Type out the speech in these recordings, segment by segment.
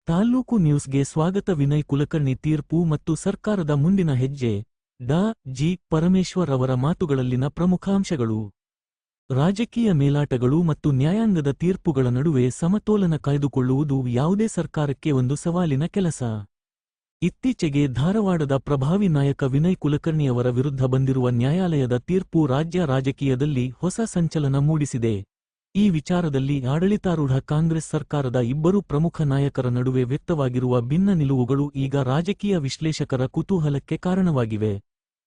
ತಾಲ್ಲೂಕು ನ್ಯೂಸ್ಗೆ ಸ್ವಾಗತ. ವಿನಯ್ ಕುಲಕರ್ಣಿ ತೀರ್ಪು ಮತ್ತು ಸರ್ಕಾರದ ಮುಂದಿನ ಹೆಜ್ಜೆ. ಡಾ. ಜಿ. ಪರಮೇಶ್ವರ್ ಅವರ ಮಾತುಗಳಲ್ಲಿನ ಪ್ರಮುಖ ಅಂಶಗಳು. ರಾಜಕೀಯ ಮೇಲಾಟಗಳು ಮತ್ತು ನ್ಯಾಯಾಂಗದ ತೀರ್ಪುಗಳ ನಡುವೆ ಸಮತೋಲನ ಕಾಯ್ದುಕೊಳ್ಳುವುದು ಯಾವುದೇ ಸರ್ಕಾರಕ್ಕೆ ಒಂದು ಸವಾಲಿನ ಕೆಲಸ. ಇತ್ತೀಚೆಗೆ ಧಾರವಾಡದ ಪ್ರಭಾವಿ ನಾಯಕ ವಿನಯ್ ಕುಲಕರ್ಣಿಯವರ ವಿರುದ್ಧ ಬಂದಿರುವ ನ್ಯಾಯಾಲಯದ ತೀರ್ಪು ರಾಜ್ಯ ರಾಜಕೀಯದಲ್ಲಿ ಹೊಸ ಸಂಚಲನ ಮೂಡಿಸಿದೆ. ಈ ವಿಚಾರದಲ್ಲಿ ಆಡಳಿತಾರೂಢ ಕಾಂಗ್ರೆಸ್ ಸರ್ಕಾರದ ಇಬ್ಬರು ಪ್ರಮುಖ ನಾಯಕರ ನಡುವೆ ವ್ಯಕ್ತವಾಗಿರುವ ಭಿನ್ನ ನಿಲುವುಗಳು ಈಗ ರಾಜಕೀಯ ವಿಶ್ಲೇಷಕರ ಕುತೂಹಲಕ್ಕೆ ಕಾರಣವಾಗಿವೆ.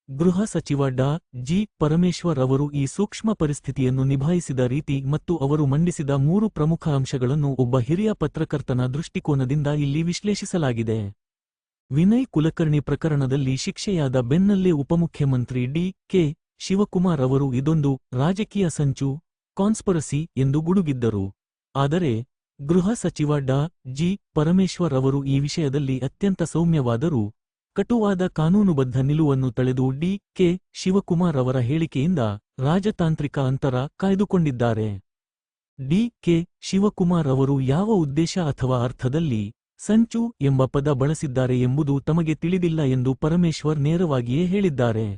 ಗೃಹ ಸಚಿವ ಡಾ. ಜಿ. ಪರಮೇಶ್ವರ್ ಅವರು ಈ ಸೂಕ್ಷ್ಮ ಪರಿಸ್ಥಿತಿಯನ್ನು ನಿಭಾಯಿಸಿದ ರೀತಿ ಮತ್ತು ಅವರು ಮಂಡಿಸಿದ 3 ಪ್ರಮುಖ ಅಂಶಗಳನ್ನು ಒಬ್ಬ ಹಿರಿಯ ಪತ್ರಕರ್ತನ ದೃಷ್ಟಿಕೋನದಿಂದ ಇಲ್ಲಿ ವಿಶ್ಲೇಷಿಸಲಾಗಿದೆ. ವಿನಯ್ ಕುಲಕರ್ಣಿ ಪ್ರಕರಣದಲ್ಲಿ ಶಿಕ್ಷೆಯಾದ ಬೆನ್ನಲ್ಲೇ ಉಪಮುಖ್ಯಮಂತ್ರಿ ಡಿ. ಕೆ. ಶಿವಕುಮಾರ್ ಅವರು ಇದೊಂದು ರಾಜಕೀಯ ಸಂಚು, ಕಾನ್ಸ್ಪರಸಿ ಎಂದು ಗುಡುಗಿದ್ದರು. ಆದರೆ ಗೃಹ ಸಚಿವ ಡಾ. ಜಿ. ಪರಮೇಶ್ವರ್ ಅವರು ಈ ವಿಷಯದಲ್ಲಿ ಅತ್ಯಂತ ಸೌಮ್ಯವಾದರೂ ಕಟುವಾದ ಕಾನೂನುಬದ್ಧ ನಿಲುವನ್ನು ತಳೆದು ಡಿ. ಕೆ. ಶಿವಕುಮಾರ್ ಅವರ ಹೇಳಿಕೆಯಿಂದ ರಾಜತಾಂತ್ರಿಕ ಅಂತರ ಕಾಯ್ದುಕೊಂಡಿದ್ದಾರೆ. ಡಿ. ಕೆ. ಶಿವಕುಮಾರ್ ಅವರು ಯಾವ ಉದ್ದೇಶ ಅಥವಾ ಅರ್ಥದಲ್ಲಿ ಸಂಚು ಎಂಬ ಪದ ಬಳಸಿದ್ದಾರೆ ಎಂಬುದು ತಮಗೆ ತಿಳಿದಿಲ್ಲ ಎಂದು ಪರಮೇಶ್ವರ್ ನೇರವಾಗಿಯೇ ಹೇಳಿದ್ದಾರೆ.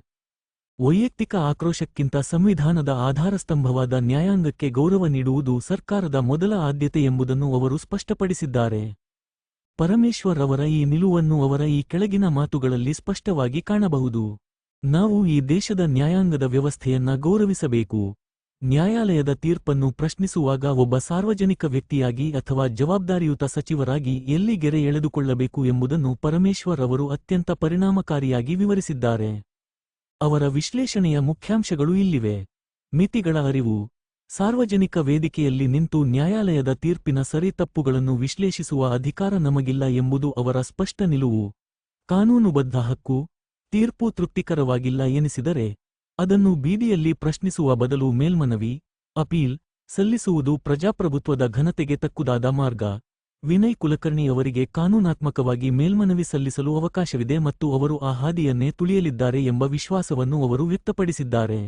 ವೈಯಕ್ತಿಕ ಆಕ್ರೋಶಕ್ಕಿಂತ ಸಂವಿಧಾನದ ಆಧಾರಸ್ತಂಭವಾದ ನ್ಯಾಯಾಂಗಕ್ಕೆ ಗೌರವ ನೀಡುವುದು ಸರ್ಕಾರದ ಮೊದಲ ಆದ್ಯತೆ ಎಂಬುದನ್ನು ಅವರು ಸ್ಪಷ್ಟಪಡಿಸಿದ್ದಾರೆ. ಪರಮೇಶ್ವರ್ ಅವರ ಈ ನಿಲುವನ್ನು ಅವರ ಈ ಕೆಳಗಿನ ಮಾತುಗಳಲ್ಲಿ ಸ್ಪಷ್ಟವಾಗಿ ಕಾಣಬಹುದು. ನಾವು ಈ ದೇಶದ ನ್ಯಾಯಾಂಗದ ವ್ಯವಸ್ಥೆಯನ್ನ ಗೌರವಿಸಬೇಕು. ನ್ಯಾಯಾಲಯದ ತೀರ್ಪನ್ನು ಪ್ರಶ್ನಿಸುವಾಗ ಒಬ್ಬ ಸಾರ್ವಜನಿಕ ವ್ಯಕ್ತಿಯಾಗಿ ಅಥವಾ ಜವಾಬ್ದಾರಿಯುತ ಸಚಿವರಾಗಿ ಎಲ್ಲಿ ಗೆರೆ ಎಳೆದುಕೊಳ್ಳಬೇಕು ಎಂಬುದನ್ನು ಪರಮೇಶ್ವರ್ ಅವರು ಅತ್ಯಂತ ಪರಿಣಾಮಕಾರಿಯಾಗಿ ವಿವರಿಸಿದ್ದಾರೆ. ಅವರ ವಿಶ್ಲೇಷಣೆಯ ಮುಖ್ಯಾಂಶಗಳು ಇಲ್ಲಿವೆ. ಮಿತಿಗಳ ಅರಿವು. ಸಾರ್ವಜನಿಕ ವೇದಿಕೆಯಲ್ಲಿ ನಿಂತು ನ್ಯಾಯಾಲಯದ ತೀರ್ಪಿನ ಸರಿ ತಪ್ಪುಗಳನ್ನು ವಿಶ್ಲೇಷಿಸುವ ಅಧಿಕಾರ ನಮಗಿಲ್ಲ ಎಂಬುದು ಅವರ ಸ್ಪಷ್ಟ ನಿಲುವು. ಕಾನೂನುಬದ್ಧ ಹಕ್ಕು. ತೀರ್ಪು ತೃಪ್ತಿಕರವಾಗಿಲ್ಲ ಎನಿಸಿದರೆ ಅದನ್ನು ಬೀದಿಯಲ್ಲಿ ಪ್ರಶ್ನಿಸುವ ಬದಲು ಮೇಲ್ಮನವಿ, ಅಪೀಲ್ ಸಲ್ಲಿಸುವುದು ಪ್ರಜಾಪ್ರಭುತ್ವದ ಘನತೆಗೆ ತಕ್ಕುದಾದ ಮಾರ್ಗ. ವಿನಯ್ ಕುಲಕರ್ಣಿ ಅವರಿಗೆ ಕಾನೂನಾತ್ಮಕವಾಗಿ ಮೇಲ್ಮನವಿ ಸಲ್ಲಿಸಲು ಅವಕಾಶವಿದೆ ಮತ್ತು ಅವರು ಆ ಹಾದಿಯನ್ನೇ ತುಳಿಯಲಿದ್ದಾರೆ ಎಂಬ ವಿಶ್ವಾಸವನ್ನು ಅವರು ವ್ಯಕ್ತಪಡಿಸಿದ್ದಾರೆ.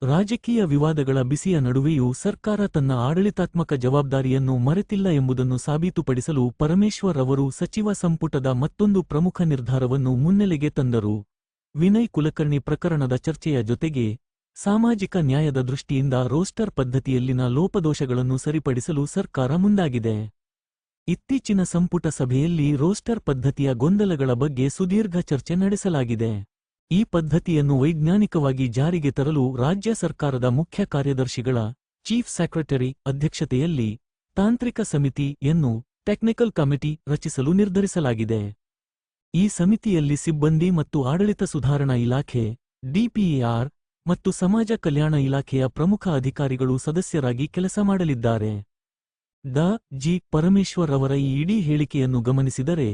ರಾಜಕೀಯ ವಿವಾದಗಳ ಬಿಸಿಯ ನಡುವೆಯೂ ಸರ್ಕಾರ ತನ್ನ ಆಡಳಿತಾತ್ಮಕ ಜವಾಬ್ದಾರಿಯನ್ನು ಮರೆತಿಲ್ಲ ಎಂಬುದನ್ನು ಸಾಬೀತುಪಡಿಸಲು ಪರಮೇಶ್ವರ್ ಅವರು ಸಚಿವ ಸಂಪುಟದ ಮತ್ತೊಂದು ಪ್ರಮುಖ ನಿರ್ಧಾರವನ್ನು ಮುನ್ನೆಲೆಗೆ ತಂದರು. ವಿನಯ್ ಕುಲಕರ್ಣಿ ಪ್ರಕರಣದ ಚರ್ಚೆಯ ಜೊತೆಗೆ ಸಾಮಾಜಿಕ ನ್ಯಾಯದ ದೃಷ್ಟಿಯಿಂದ ರೋಸ್ಟರ್ ಪದ್ಧತಿಯಲ್ಲಿನ ಲೋಪದೋಷಗಳನ್ನು ಸರಿಪಡಿಸಲು ಸರ್ಕಾರ ಮುಂದಾಗಿದೆ. ಇತ್ತೀಚಿನ ಸಂಪುಟ ಸಭೆಯಲ್ಲಿ ರೋಸ್ಟರ್ ಪದ್ಧತಿಯ ಗೊಂದಲಗಳ ಬಗ್ಗೆ ಸುದೀರ್ಘ ಚರ್ಚೆ ನಡೆಸಲಾಗಿದೆ. ಈ ಪದ್ಧತಿಯನ್ನು ವೈಜ್ಞಾನಿಕವಾಗಿ ಜಾರಿಗೆ ತರಲು ರಾಜ್ಯ ಸರ್ಕಾರದ ಮುಖ್ಯ ಕಾರ್ಯದರ್ಶಿಗಳ ಚೀಫ್ ಸೆಕ್ರೆಟರಿ ಅಧ್ಯಕ್ಷತೆಯಲ್ಲಿ ತಾಂತ್ರಿಕ ಸಮಿತಿ ಯನ್ನು ಟೆಕ್ನಿಕಲ್ ಕಮಿಟಿ ರಚಿಸಲು ನಿರ್ಧರಿಸಲಾಗಿದೆ. ಈ ಸಮಿತಿಯಲ್ಲಿ ಸಿಬ್ಬಂದಿ ಮತ್ತು ಆಡಳಿತ ಸುಧಾರಣಾ ಇಲಾಖೆ, ಡಿಪಿಆರ್ ಮತ್ತು ಸಮಾಜ ಕಲ್ಯಾಣ ಇಲಾಖೆಯ ಪ್ರಮುಖ ಅಧಿಕಾರಿಗಳು ಸದಸ್ಯರಾಗಿ ಕೆಲಸ ಮಾಡಲಿದ್ದಾರೆ. ಡಾ. ಜಿ. ಪರಮೇಶ್ವರ್ ಅವರ ಈ ಇಡೀ ಹೇಳಿಕೆಯನ್ನು ಗಮನಿಸಿದರೆ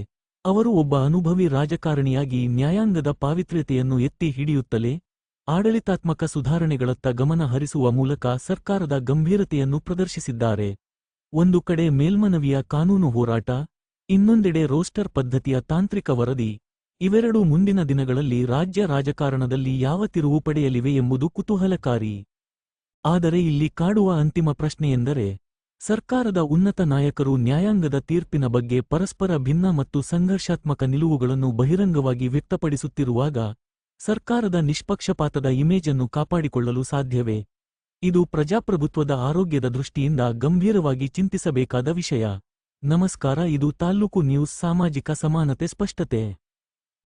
ಅವರು ಒಬ್ಬ ಅನುಭವಿ ರಾಜಕಾರಣಿಯಾಗಿ ನ್ಯಾಯಾಂಗದ ಪಾವಿತ್ರ್ಯತೆಯನ್ನು ಎತ್ತಿ ಹಿಡಿಯುತ್ತಲೇ ಆಡಳಿತಾತ್ಮಕ ಸುಧಾರಣೆಗಳತ್ತ ಗಮನ ಹರಿಸುವ ಮೂಲಕ ಸರ್ಕಾರದ ಗಂಭೀರತೆಯನ್ನು ಪ್ರದರ್ಶಿಸಿದ್ದಾರೆ. ಒಂದು ಕಡೆ ಮೇಲ್ಮನವಿಯ ಕಾನೂನು ಹೋರಾಟ, ಇನ್ನೊಂದೆಡೆ ರೋಸ್ಟರ್ ಪದ್ಧತಿಯ ತಾಂತ್ರಿಕ ವರದಿ. ಇವೆರಡೂ ಮುಂದಿನ ದಿನಗಳಲ್ಲಿ ರಾಜ್ಯ ರಾಜಕಾರಣದಲ್ಲಿ ಯಾವ ತಿರುವು ಪಡೆಯಲಿವೆ ಎಂಬುದು ಕುತೂಹಲಕಾರಿ. ಆದರೆ ಇಲ್ಲಿ ಕಾಡುವ ಅಂತಿಮ ಪ್ರಶ್ನೆಯೆಂದರೆ ಸರ್ಕಾರದ ಉನ್ನತ ನಾಯಕರು ನ್ಯಾಯಾಂಗದ ತೀರ್ಪಿನ ಬಗ್ಗೆ ಪರಸ್ಪರ ಭಿನ್ನ ಮತ್ತು ಸಂಘರ್ಷಾತ್ಮಕ ನಿಲುವುಗಳನ್ನು ಬಹಿರಂಗವಾಗಿ ವ್ಯಕ್ತಪಡಿಸುತ್ತಿರುವಾಗ ಸರ್ಕಾರದ ನಿಷ್ಪಕ್ಷಪಾತದ ಇಮೇಜನ್ನು ಕಾಪಾಡಿಕೊಳ್ಳಲು ಸಾಧ್ಯವೇ? ಇದು ಪ್ರಜಾಪ್ರಭುತ್ವದ ಆರೋಗ್ಯದ ದೃಷ್ಟಿಯಿಂದ ಗಂಭೀರವಾಗಿ ಚಿಂತಿಸಬೇಕಾದ ವಿಷಯ. ನಮಸ್ಕಾರ, ಇದು ತಾಲ್ಲೂಕು ನ್ಯೂಸ್. ಸಾಮಾಜಿಕ ಸಮಾನತೆ, ಸ್ಪಷ್ಟತೆ.